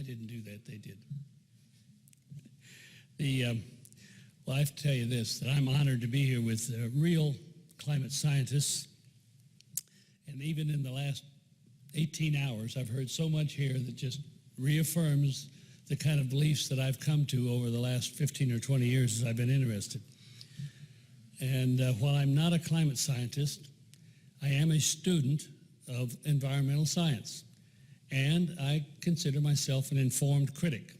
didn't do that, they did. Well, I have to tell you this, that I'm honored to be here with real climate scientists. And even in the last 18 hours, I've heard so much here that just reaffirms the kind of beliefs that I've come to over the last 15 or 20 years as I've been interested. And while I'm not a climate scientist, I am a student of environmental science. And I consider myself an informed critic.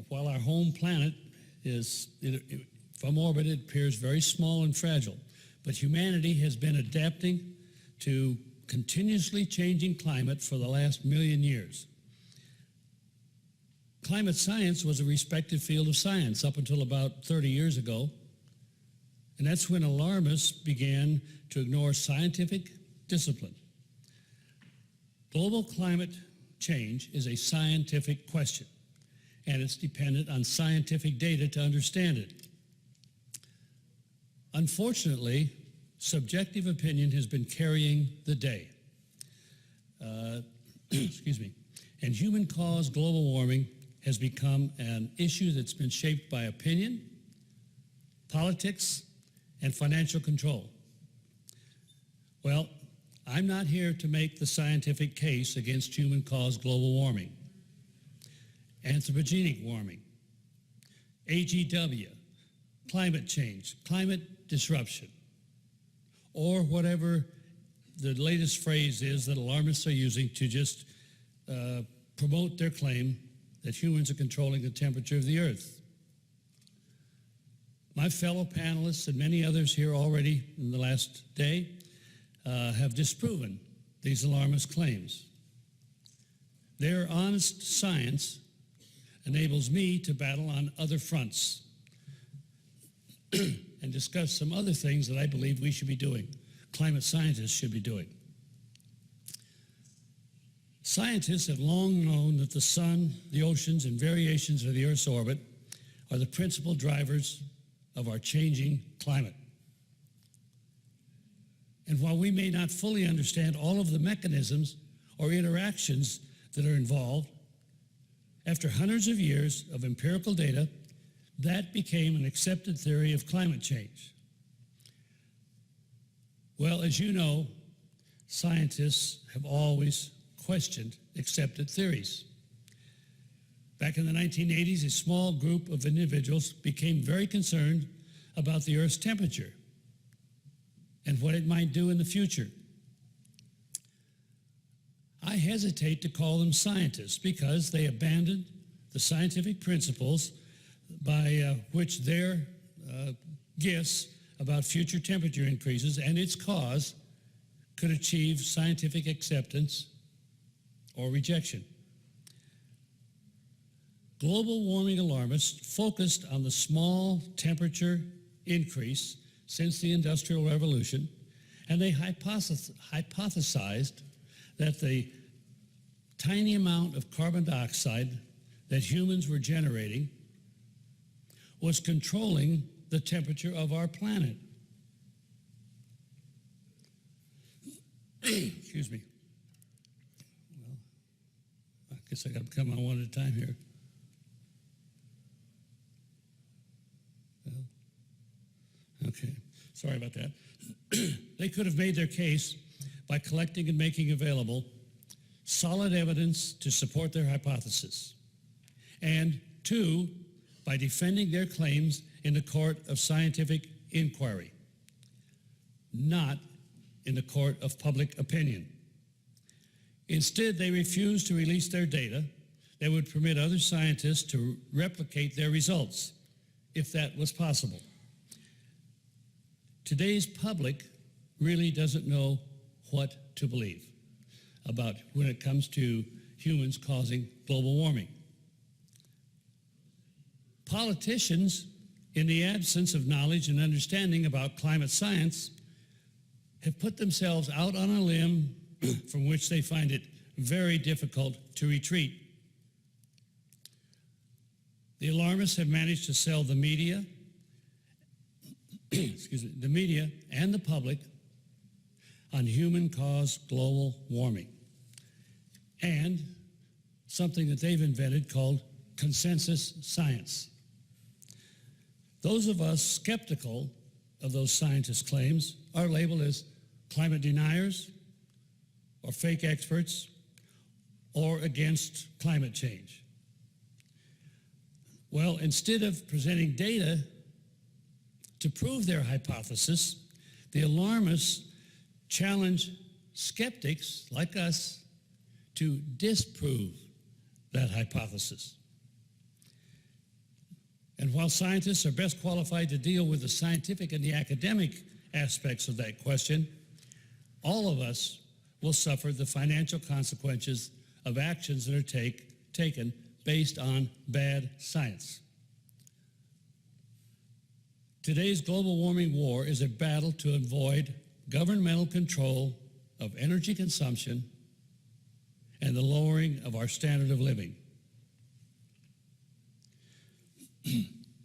While our home planet is, from orbit, it appears very small and fragile, but humanity has been adapting to continuously changing climate for the last million years. Climate science was a respected field of science up until about 30 years ago, and that's when alarmists began to ignore scientific discipline. Global climate change is a scientific question, and it's dependent on scientific data to understand it. Unfortunately, subjective opinion has been carrying the day. Excuse me. And human-caused global warming has become an issue that's been shaped by opinion, politics, and financial control. Well, I'm not here to make the scientific case against human-caused global warming, anthropogenic warming, AGW, climate change, climate disruption, or whatever the latest phrase is that alarmists are using to just promote their claim that humans are controlling the temperature of the earth. My fellow panelists and many others here already in the last day have disproven these alarmist claims. Their honest science enables me to battle on other fronts and discuss some other things that I believe we should be doing, climate scientists should be doing. Scientists have long known that the sun, the oceans, and variations of the Earth's orbit are the principal drivers of our changing climate. And while we may not fully understand all of the mechanisms or interactions that are involved, after hundreds of years of empirical data, that became an accepted theory of climate change. Well, as you know, scientists have always questioned accepted theories. Back in the 1980s, a small group of individuals became very concerned about the Earth's temperature and what it might do in the future. I hesitate to call them scientists because they abandoned the scientific principles by which their guess about future temperature increases and its cause could achieve scientific acceptance or rejection. Global warming alarmists focused on the small temperature increase since the Industrial Revolution, and they hypothesized that the tiny amount of carbon dioxide that humans were generating was controlling the temperature of our planet. Excuse me. Well, I guess I got to come on one at a time here. Well, okay, sorry about that. They could have made their case by collecting and making available solid evidence to support their hypothesis. And two, by defending their claims in the court of scientific inquiry, not in the court of public opinion. Instead, they refused to release their data that would permit other scientists to replicate their results, if that was possible. Today's public really doesn't know what to believe about when it comes to humans causing global warming. Politicians, in the absence of knowledge and understanding about climate science, have put themselves out on a limb from which they find it very difficult to retreat. The alarmists have managed to sell the media, the media and the public on human-caused global warming. And something that they've invented called consensus science. Those of us skeptical of those scientists' claims are labeled as climate deniers or fake experts or against climate change. Well, instead of presenting data to prove their hypothesis, the alarmists challenge skeptics like us to disprove that hypothesis. And while scientists are best qualified to deal with the scientific and the academic aspects of that question, all of us will suffer the financial consequences of actions that are taken based on bad science. Today's global warming war is a battle to avoid governmental control of energy consumption and the lowering of our standard of living.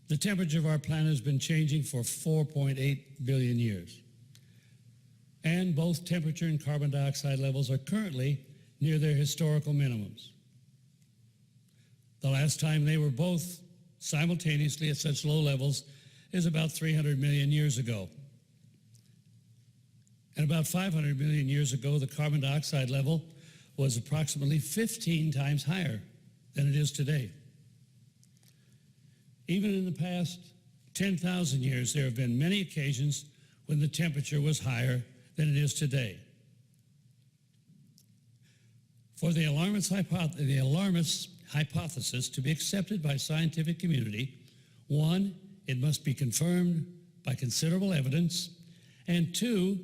The temperature of our planet has been changing for 4.8 billion years. And both temperature and carbon dioxide levels are currently near their historical minimums. The last time they were both simultaneously at such low levels is about 300 million years ago. And about 500 million years ago, the carbon dioxide level was approximately 15 times higher than it is today. Even in the past 10,000 years, there have been many occasions when the temperature was higher than it is today. For the alarmist hypothesis to be accepted by scientific community, one, it must be confirmed by considerable evidence, and two,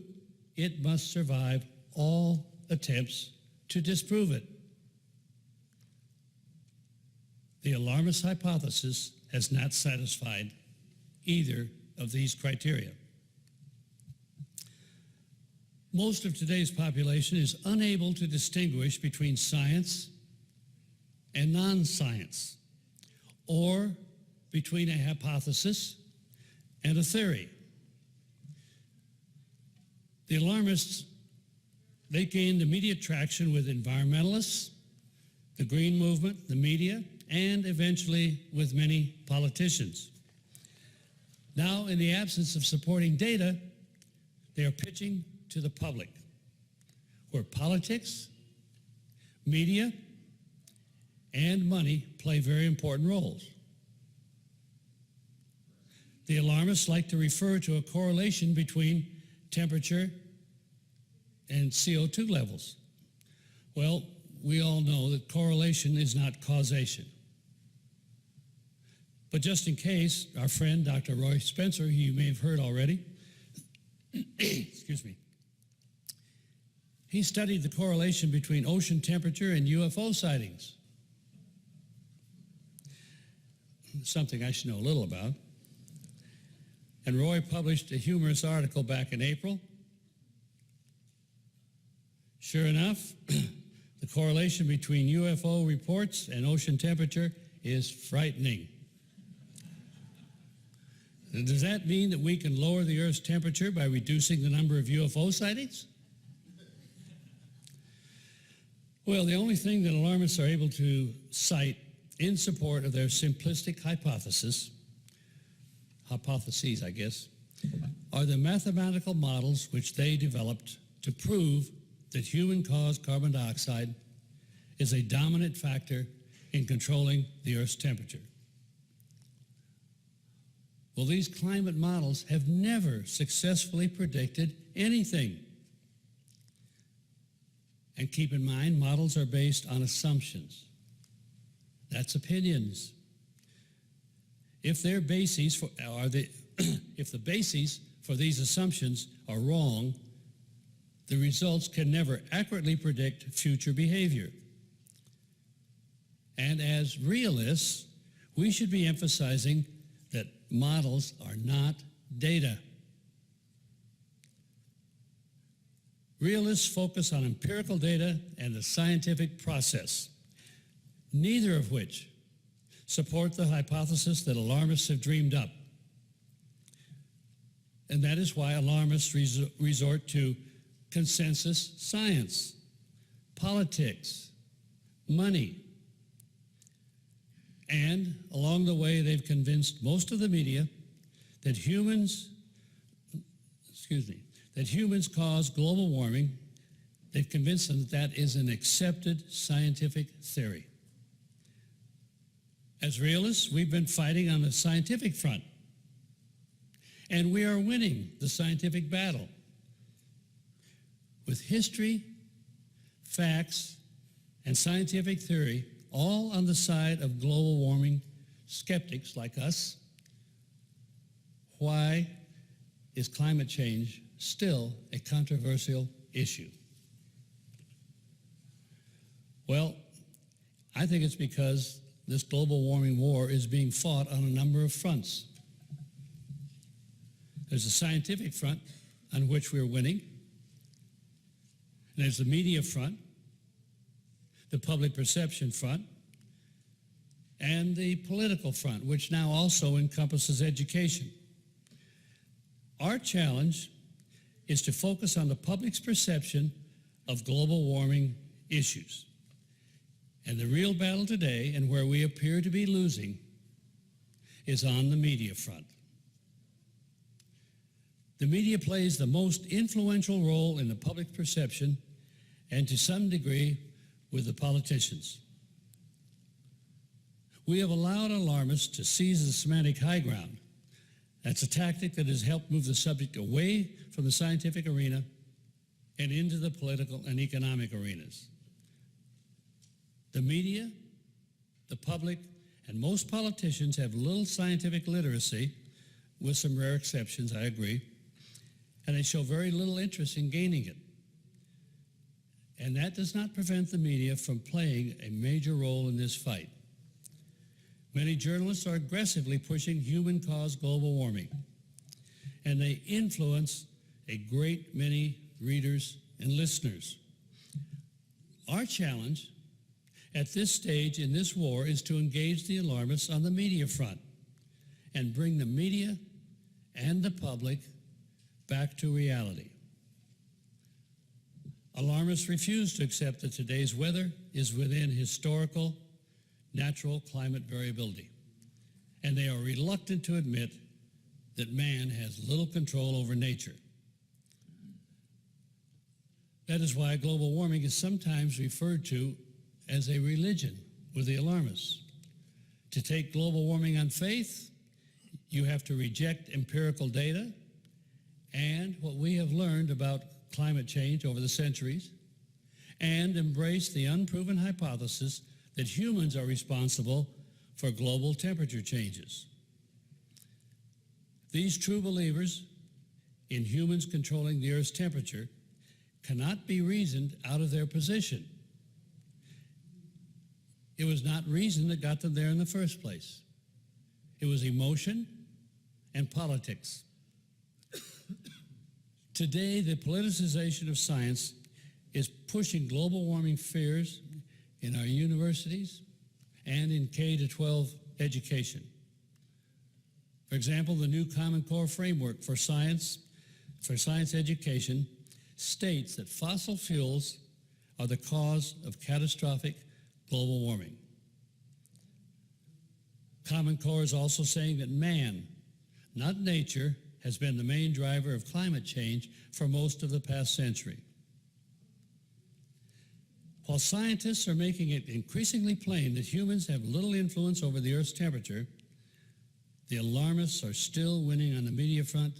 it must survive all attempts to disprove it. The alarmist hypothesis has not satisfied either of these criteria. Most of today's population is unable to distinguish between science and non-science, or between a hypothesis and a theory. The alarmists, they gained immediate traction with environmentalists, the green movement, the media, and eventually with many politicians. Now, in the absence of supporting data, they are pitching to the public, where politics, media, and money play very important roles. The alarmists like to refer to a correlation between temperature and CO2 levels. Well, we all know that correlation is not causation. But just in case, our friend, Dr. Roy Spencer, who you may have heard already, excuse me, he studied the correlation between ocean temperature and UFO sightings. Something I should know a little about. And Roy published a humorous article back in April. Sure enough, the correlation between UFO reports and ocean temperature is frightening. Does that mean that we can lower the Earth's temperature by reducing the number of UFO sightings? Well, the only thing that alarmists are able to cite in support of their simplistic hypotheses, I guess, are the mathematical models which they developed to prove that human-caused carbon dioxide is a dominant factor in controlling the Earth's temperature. Well, these climate models have never successfully predicted anything. And keep in mind, models are based on assumptions. That's opinions. If their bases for, if the bases for these assumptions are wrong, the results can never accurately predict future behavior. And as realists, we should be emphasizing that models are not data. Realists focus on empirical data and the scientific process, neither of which support the hypothesis that alarmists have dreamed up. And that is why alarmists resort to consensus science, politics, money, And along the way, they've convinced most of the media that humans cause global warming. They've convinced them that that is an accepted scientific theory. As realists, we've been fighting on the scientific front, and we are winning the scientific battle. With history, facts, and scientific theory all on the side of global warming skeptics like us, why is climate change still a controversial issue? Well, I think it's because this global warming war is being fought on a number of fronts. There's a scientific front on which we're winning. And there's the media front, the public perception front, and the political front, which now also encompasses education. Our challenge is to focus on the public's perception of global warming issues. And the real battle today, and where we appear to be losing, is on the media front. The media plays the most influential role in the public perception and to some degree with the politicians. We have allowed alarmists to seize the semantic high ground. That's a tactic that has helped move the subject away from the scientific arena and into the political and economic arenas. The media, the public, and most politicians have little scientific literacy, with some rare exceptions, I agree, and they show very little interest in gaining it. And that does not prevent the media from playing a major role in this fight. Many journalists are aggressively pushing human-caused global warming, and they influence a great many readers and listeners. Our challenge at this stage in this war is to engage the alarmists on the media front and bring the media and the public back to reality. Alarmists refuse to accept that today's weather is within historical, natural climate variability, and they are reluctant to admit that man has little control over nature. That is why global warming is sometimes referred to as a religion with the alarmists. To take global warming on faith, you have to reject empirical data and what we have learned about climate change over the centuries, and embrace the unproven hypothesis that humans are responsible for global temperature changes. These true believers in humans controlling the Earth's temperature cannot be reasoned out of their position. It was not reason that got them there in the first place. It was emotion and politics. Today, the politicization of science is pushing global warming fears in our universities and in K-12 education. For example, the new Common Core framework for science education states that fossil fuels are the cause of catastrophic global warming. Common Core is also saying that man, not nature, has been the main driver of climate change for most of the past century. While scientists are making it increasingly plain that humans have little influence over the Earth's temperature, the alarmists are still winning on the media front,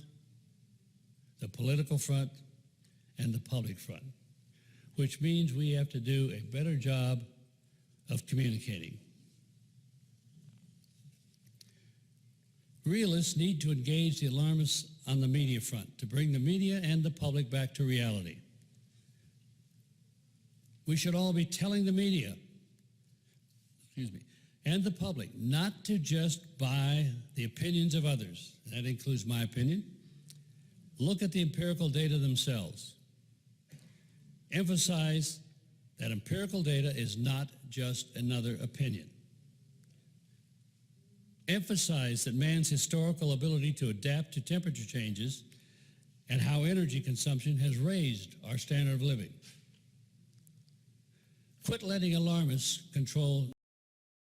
the political front, and the public front, which means we have to do a better job of communicating. Realists need to engage the alarmists on the media front to bring the media and the public back to reality. We should all be telling the media, and the public not to just buy the opinions of others. That includes my opinion. Look at the empirical data themselves. Emphasize that empirical data is not just another opinion. Emphasize that man's historical ability to adapt to temperature changes and how energy consumption has raised our standard of living. Quit letting alarmists control